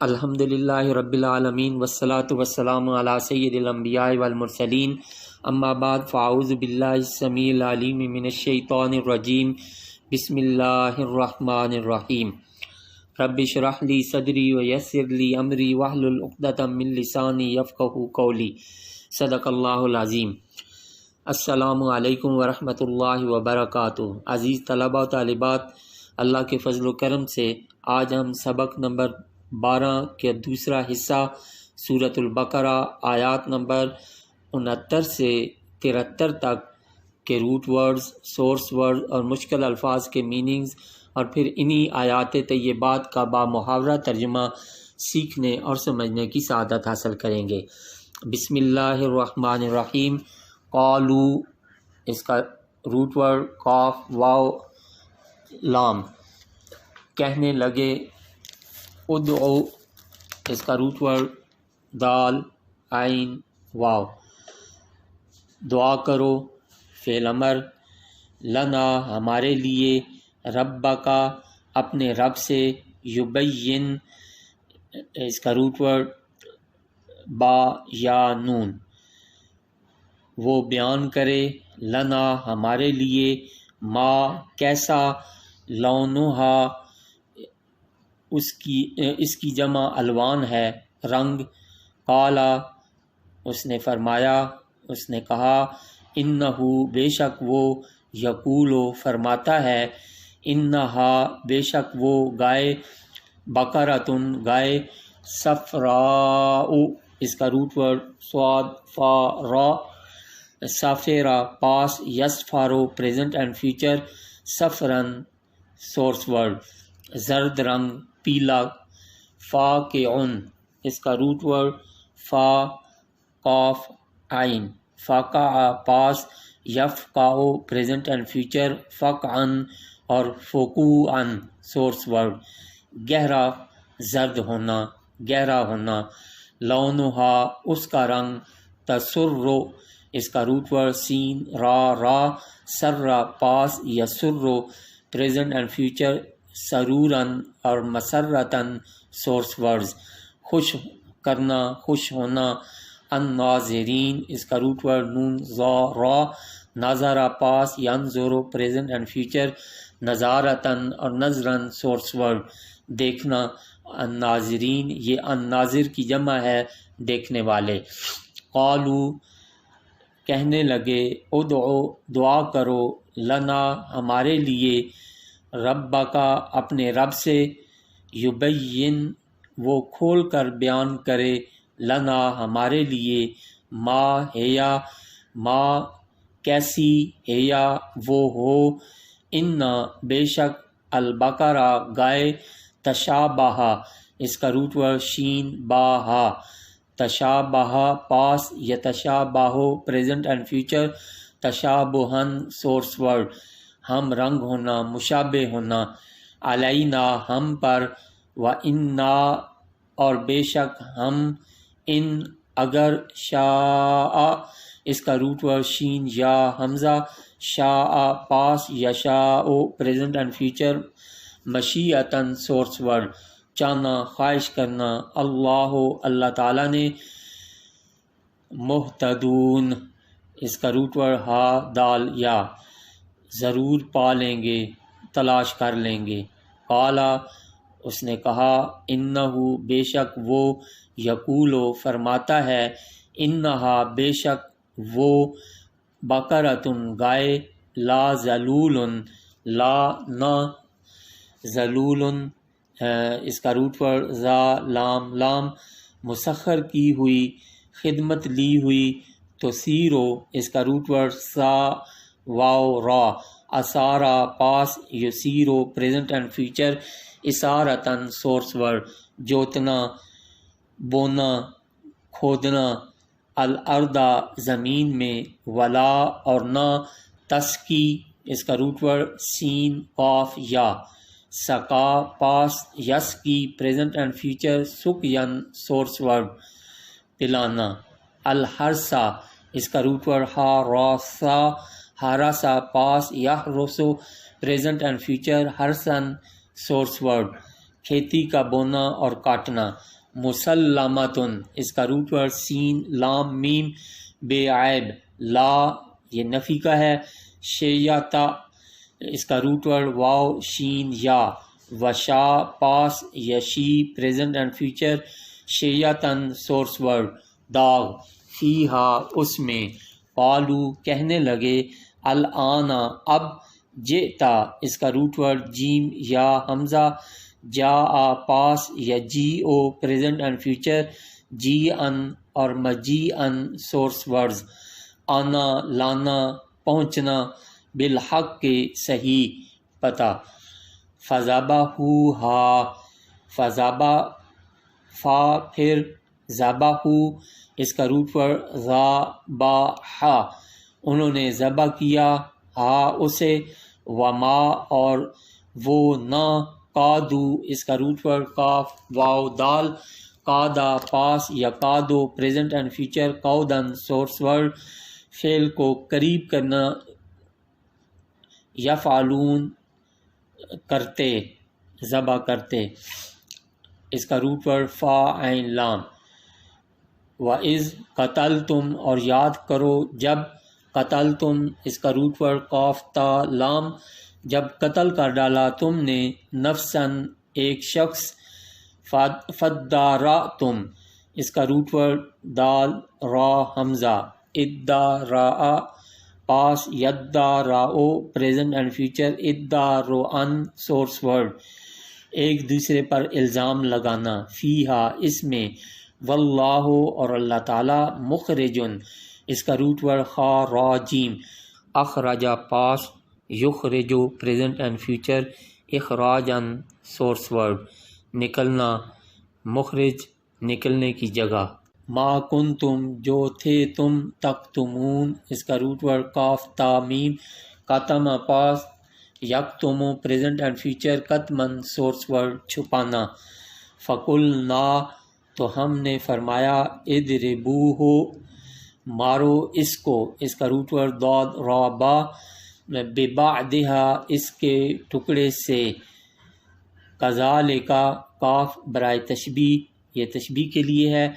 الحمدللہ رب العالمین والصلاة والسلام علی سید الانبیاء والمرسلین اما بعد فاعوذ باللہ السمیع العلیم من الشیطان الرجیم بسم اللہ الرحمن الرحیم رب اشرح لی صدری ویسر لی امری واحلل عقدۃ من لسانی یفقہوا قولی صدق اللہ العظیم۔ السلام علیکم ورحمۃ اللہ وبرکاتہ۔ عزیز طلباء و طالبات، اللہ کے فضل و کرم سے آج ہم سبق نمبر 12 کے دوسرا حصہ سورۃ البقرہ آیات نمبر 69 سے 73 تک کے روٹ ورڈز، سورس ورڈ اور مشکل الفاظ کے میننگز اور پھر انہی آیات طیبات کا بامحاورہ ترجمہ سیکھنے اور سمجھنے کی سعادت حاصل کریں گے۔ بسم اللہ الرحمن الرحیم۔ قالو، اس کا روٹ ورڈ قاف واو لام، کہنے لگے۔ ادعو، اس کا روٹ ورڈ دال عین واو، دعا کرو فعل امر۔ لنا، ہمارے لیے، ربکا، اپنے رب سے، یبین، اس کا روٹ ورڈ با یا نون، وہ بیان کرے، لنا، ہمارے لیے، ما، کیسا، لونہا، اس کی جمع الوان ہے، رنگ، قالا، اس نے فرمایا، اس نے کہا، انہو، بے شک وہ، یقولو، فرماتا ہے، انہا، بے شک وہ گائے، بقرۃن، گائے، صفراء، اس کا روٹ ورڈ صاد فا را، صافرہ، پاس، یصفارو، پریزنٹ اینڈ فیوچر، صفرن، سورس ورڈ، زرد رنگ، پیلا، فاقعن، اس کا روٹ ورڈ فا قاف عین، فاقع، پاس، یفقع، پریزنٹ اینڈ فیوچر، فقعن اور فقوعن، سورس ورڈ، گہرا، زرد ہونا، گہرا ہونا، لونہا، اس کا رنگ، تسرو، اس کا روٹ ورڈ سین را، سرہ، پاس، یسرو، پریزنٹ اینڈ فیوچر، سرورن اور مسرتن، سورس ورڈز، خوش کرنا، خوش ہونا، الناظرین، اس کا روٹ ورڈ نون ظا را، ناظرہ، پاس، ینظر، پریزنٹ اینڈ فیوچر، نظارتن اور نظرن، سورس ورڈ، دیکھنا، الناظرین، یہ الناظر کی جمع ہے، دیکھنے والے۔ قالو، کہنے لگے، ادعو، دعا کرو، لنا، ہمارے لیے، ربکا، اپنے رب سے، یبین، وہ کھول کر بیان کرے، لنا، ہمارے لیے، ما، ہیا، ما، کیسی، ہیا، وہ ہو، انا، بے شک، البقرہ، گائے، تشابہ، اس کا روٹ ورڈ شین با ہا، تشابہ، پاس، یتشابہ، پریزنٹ اینڈ فیوچر، تشابہن، سورس ورڈ، ہم رنگ ہونا، مشابہ ہونا، علینا، ہم پر، وَإِنَّا، اور بے شک ہم، ان، اگر، شاء، اس کا روٹ ورڈ شین یا حمزہ، شاء، پاس، یشاء، پریزنٹ اینڈ فیوچر، مشیئتن، سورس ورڈ، چاہنا، خواہش کرنا، اللہ تعالیٰ نے، مہتدون، اس کا روٹ ورڈ ہا دال یا، ضرور پا لیں گے، تلاش کر لیں گے۔ قالا، اس نے کہا، انہو، بے شک وہ، یقولو، فرماتا ہے، انہا، بے شک وہ، بقرۃن، گائے، لا ذلولن، لا، نہ، ذلولن، اس کا روٹ ورڈ ذا لام، لام، مسخر کی ہوئی، خدمت لی ہوئی، تثیرو، اس کا روٹ ورڈ سا واو را، اسارا، پاس، یسیرو، پریزنٹ اینڈ فیوچر، اسارتن، سورس ورڈ، جوتنا، بونا، کھودنا، الارض، زمین میں، ولا، اور نہ، تسکی، اس کا روٹ ورڈ سین قاف یا، سقا، پاس، یسکی، پریزنٹ اینڈ فیوچر، سقین، سورس ورڈ، پلانا، الحرسا، اس کا روٹ ورڈ ہا را سا، ہاراسا، پاس، یحرسو، پریزنٹ اینڈ فیوچر، ہرسن، سورس ورڈ، کھیتی کا بونا اور کاٹنا۔ مسلمتن اس کا روٹ ورڈ سین لام میم بے عیب، لا یہ نفی کا ہے، شیعتا اس کا روٹ ورڈ واو شین یا، وشا پاس یشی پریزنٹ اینڈ فیوچر، شیعتن سورس ورڈ داغ، فیہا اس میں، قالو کہنے لگے، الآن اب، جئتا اس کا روٹ ورڈ جیم یا حمزہ، جا پاس یا جی او پریزنٹ اینڈ فیوچر، جی ان اور مجی ان سورس ورڈز، آنا لانا پہنچنا، بالحق کے صحیح پتہ، فذبحوہا فذبح فا پھر ذبحو اس کا روٹ ورڈ ذبح انہوں نے ذبح کیا، ہا اسے، وما اور وہ نہ، قادو اس کا روٹ ورڈ کاف واو دال، قادا پاس یا قادو پریزنٹ اینڈ فیوچر، قودن سورس ورڈ فعل کو قریب کرنا، یفعلون کرتے ذبح کرتے اس کا روٹ ورڈ فا عین لام، وَإِذْ قَتَلْتُمْ اور یاد کرو جب، قتلتم اس کا روٹ ورڈ قاف تا لام جب قتل کر ڈالا تم نے، نفسن ایک شخص، فَدَّارَأْتُمْ اس کا روٹ ورڈ دال را حمزہ، اِدَّارَأَ پاس یَدَّارَأُ پریزنٹ اینڈ فیوچر، اِدَّارُأَن سورس ورڈ ایک دوسرے پر الزام لگانا، فیہا اس میں، واللہ اور اللہ تعالیٰ، مخرجن اس کا روٹ ورڈ خا را جیم، اخرجا پاس یخرجو پریزنٹ اینڈ فیوچر، اخراجن سورس ورڈ نکلنا، مخرج نکلنے کی جگہ، ما کنتم جو تھے تم، تکتمون اس کا روٹ ورڈ کاف تا میم، قتم پاس یکتمو پریزنٹ اینڈ فیوچر، قتمن سورس ورڈ چھپانا، فقلنا تو ہم نے فرمایا، اضربوہ مارو اس کو اس کا روٹ ورڈ ضاد را با، ببعدہا اس کے ٹکڑے سے، کذالک کاف برائے تشبیہ یہ تشبیہ کے لیے ہے،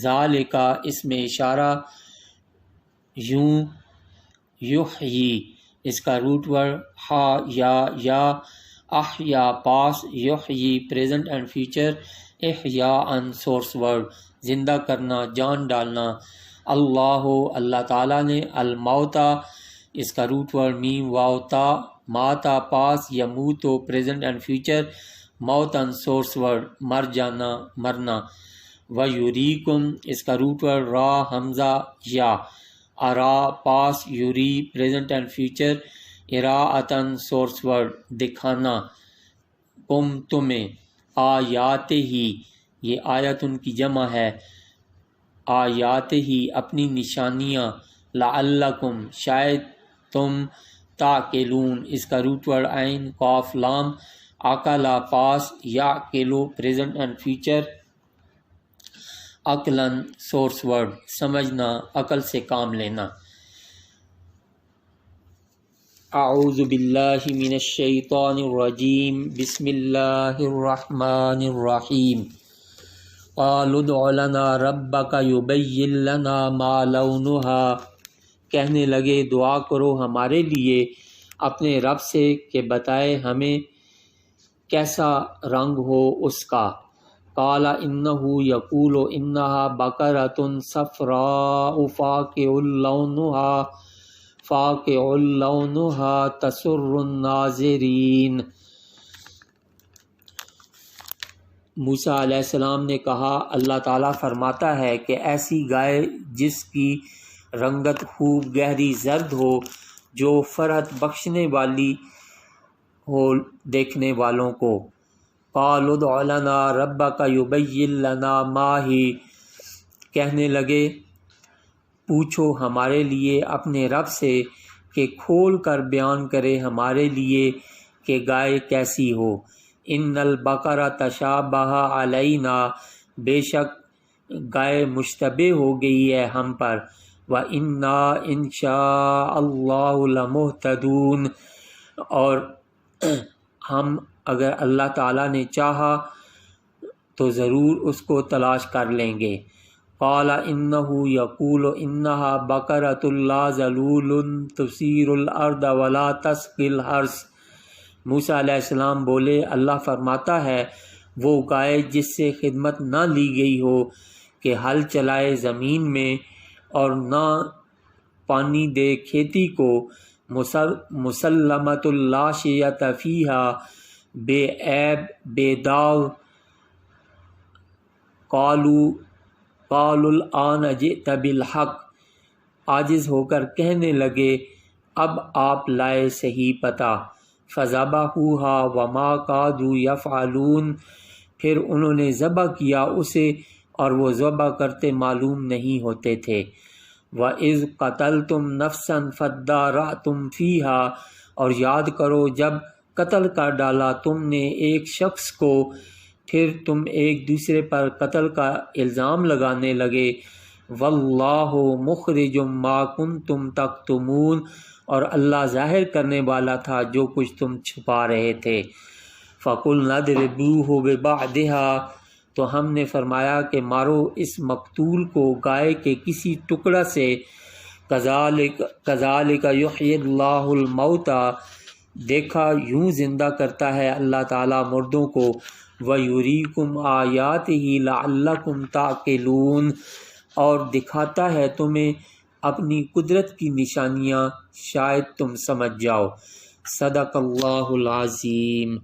ذالک اس میں اشارہ، یوں، یحیی اس کا روٹ ورڈ ہا یا، احیا پاس یحیی پریزنٹ اینڈ فیوچر، احیاء سورس ورڈ زندہ کرنا جان ڈالنا، اللہ اللہ تعالیٰ نے، الموتا اس کا روٹ ورڈ میم واو تا، ماتا پاس یموتو پریزنٹ اینڈ فیوچر، موتن سورس ورڈ مر جانا مرنا، ویریکم اس کا روٹ ورڈ را حمزہ یا، ارا پاس یوری پریزنٹ اینڈ فیوچر، اراءتن سورس ورڈ دکھانا، کم تمہیں، آیات ہی یہ آیت ان کی جمع ہے، آیات ہی اپنی نشانیاں، لعلکم شاید تم، تعقلون اس کا روٹ ورڈ عین قاف لام، عقلا پاس یعقلو پریزنٹ اینڈ فیوچر، عقلن سورس ورڈ سمجھنا عقل سے کام لینا۔ اعوذ باللہ من الشیطان الرجیم، بسم اللہ الرحمن الرحیم، قالوا ادع لنا ربک یبین لنا ما لونہا کہنے لگے دعا کرو ہمارے لیے اپنے رب سے کہ بتائے ہمیں کیسا رنگ ہو اس کا، قال انہ یقول انہا بقرۃ صفراء فاقع لونہا تسر الناظرین۔ موسیٰ علیہ السلام نے کہا اللہ تعالیٰ فرماتا ہے کہ ایسی گائے جس کی رنگت خوب گہری زرد ہو، جو فرحت بخشنے والی ہو دیکھنے والوں کو، قالوا ادع لنا ربک یبین لنا ما ہی کہنے لگے پوچھو ہمارے لیے اپنے رب سے کہ کھول کر بیان کرے ہمارے لیے کہ گائے کیسی ہو، ان البقرہ تشابہ علینا بے شک گائے مشتبہ ہو گئی ہے ہم پر، وَإِنَّا إِن شَاءَ اللَّهُ لَمُهْتَدُونَ اور ہم اگر اللہ تعالیٰ نے چاہا تو ضرور اس کو تلاش کر لیں گے۔ قال انہ یقول انہا بقرۃ لا ذلول تثیر الارض ولا تسقی الحرث۔ موسیٰ علیہ السلام بولے اللہ فرماتا ہے وہ گائے جس سے خدمت نہ لی گئی ہو کہ ہل چلائے زمین میں اور نہ پانی دے کھیتی کو، مسلمۃ لا شیۃ فیہا، بے عیب بے داغ۔ قالوا الآن جئت بالحق، عاجز ہو کر کہنے لگے اب آپ لائے صحیح پتہ۔ فذبحوها وما كادوا يفعلون، پھر انہوں نے ذبح کیا اسے اور وہ ذبح کرتے معلوم نہیں ہوتے تھے۔ وَإِذْ قَتَلْتُمْ نَفْسًا فَادَّارَأْتُمْ فِيهَا، اور یاد کرو جب قتل کر ڈالا تم نے ایک شخص کو، پھر تم ایک دوسرے پر قتل کا الزام لگانے لگے۔ وَاللَّهُ مُخْرِجٌ مَا كُنْتُمْ تَكْتُمُونَ، اور اللہ ظاہر کرنے والا تھا جو کچھ تم چھپا رہے تھے۔ فَقُلْنَا اضْرِبُوهُ بِبَعْضِهَا، تو ہم نے فرمایا کہ مارو اس مقتول کو گائے کے کسی ٹکڑا سے۔ كَذَلِكَ يُحْيِي اللَّهُ الْمَوْتَى، دیکھا یوں زندہ کرتا ہے اللہ تعالیٰ مردوں کو۔ وَيُرِيكُمْ آيَاتِهِ لَعَلَّكُمْ تَعْقِلُونَ، اور دکھاتا ہے تمہیں اپنی قدرت کی نشانیاں شاید تم سمجھ جاؤ۔ صدق اللہ العظیم۔